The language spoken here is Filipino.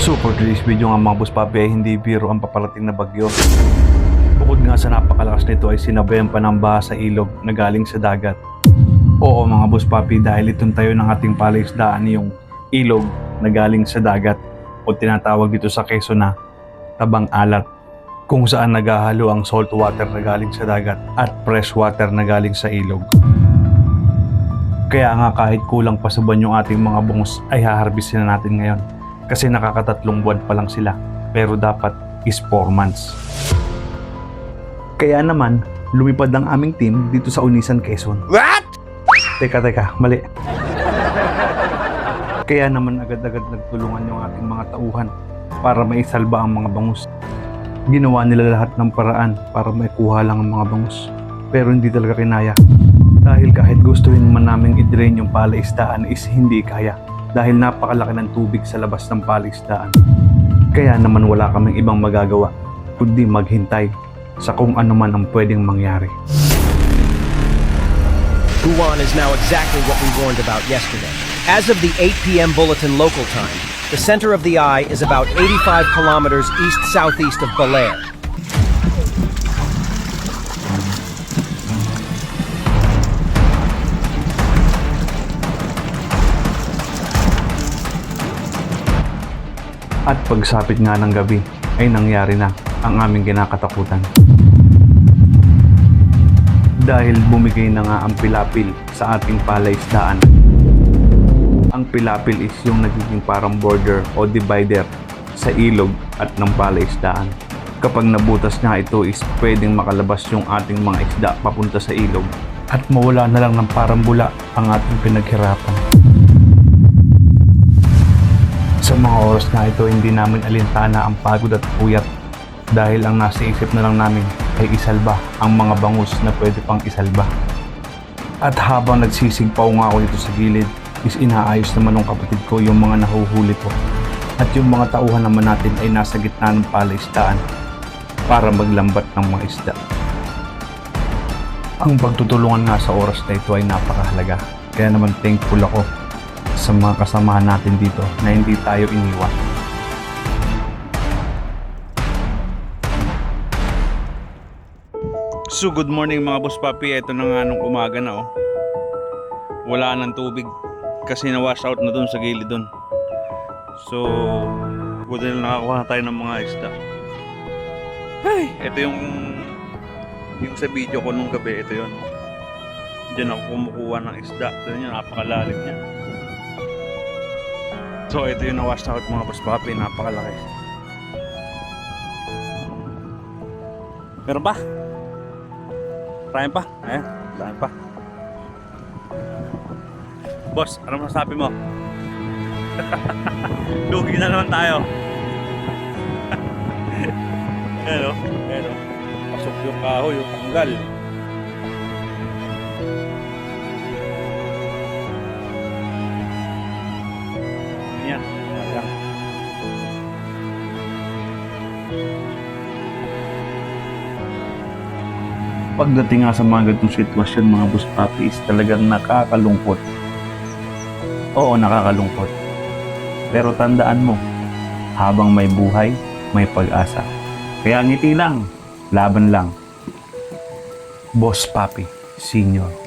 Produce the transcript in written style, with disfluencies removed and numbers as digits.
So for today's video nga mga boss papi ay hindi biro ang paparating na bagyo. Bukod nga sa napakalakas nito ay sinabayan pa ng baha sa ilog na galing sa dagat. Oo mga boss papi, dahil itong tayo ng ating palaisdaan yung ilog na galing sa dagat o tinatawag dito sa Quezon na Tabang Alat, kung saan naghahalo ang salt water na galing sa dagat at fresh water na galing sa ilog. Kaya nga kahit kulang pa sa buwan yung ating mga bangus ay haharvestin na natin ngayon. Kasi nakakatatlong buwan pa lang sila, pero dapat is 4 months. Kaya naman, lumipad ang aming team dito sa Unisan, Quezon. What? Teka, mali. Kaya naman agad-agad nagtulungan yung ating mga tauhan para maisalba ang mga bangus. Ginawa nila lahat ng paraan para maikuha lang ang mga bangus. Pero hindi talaga kinaya. Dahil kahit gustuhin man naming i-drain yung palaisdaan is hindi kaya. Dahil napakalaki ng tubig sa labas ng palaisdaan. Kaya naman wala kaming ibang magagawa kundi maghintay sa kung ano man ang pwedeng mangyari. Guwan is now exactly what we warned about yesterday. As of the 8 p.m. bulletin local time, the center of the eye is about 85 kilometers east-southeast of Belair. At pagsapit nga ng gabi ay nangyari na ang aming kinakatakutan. Dahil bumigay na nga ang pilapil sa ating palaisdaan. Ang pilapil is yung nagiging parang border o divider sa ilog at ng palaisdaan. Kapag nabutas nga ito is pwedeng makalabas yung ating mga isda papunta sa ilog at mawala na lang ng parang bula ang ating pinaghirapan. Sa mga oras na ito, hindi namin alintana ang pagod at puyat dahil ang nasa isip na lang namin ay isalba ang mga bangus na pwede pang isalba. At habang nagsisigpaw nga ako dito sa gilid, is inaayos naman ng kapatid ko yung mga nahuhuli ko. At yung mga tauhan naman natin ay nasa gitna ng palaisdaan para maglambat ng mga isda. Ang pagtutulungan nga sa oras na ito ay napakahalaga. Kaya naman thankful ako sa mga kasamahan natin dito na hindi tayo iniwan. So good morning mga boss papi, ito na nga nung umaga na wala nang tubig kasi na-wash out na dun sa gilid dun. So buti na nakakuha na tayo ng mga isda. Hey, ito yung sa video ko nung gabi, ito yun. Diyan ako kumukuha ng isda. Ito yun, napakalalim niya. So ito yung na-wash out mga boss papi, napakalaki. Meron pa? Marami pa? Ayan, marami pa. Boss, ano masasabi mo? Lugi na naman tayo. Ayan o. Pasok yung kahoy, yung tanggal. Yan. Pagdating nga sa mga ganitong sitwasyon mga boss papi is talagang nakakalungkot. Oo, nakakalungkot. Pero tandaan mo, habang may buhay, may pag-asa. Kaya ngiti lang, laban lang. Boss Papi Senior.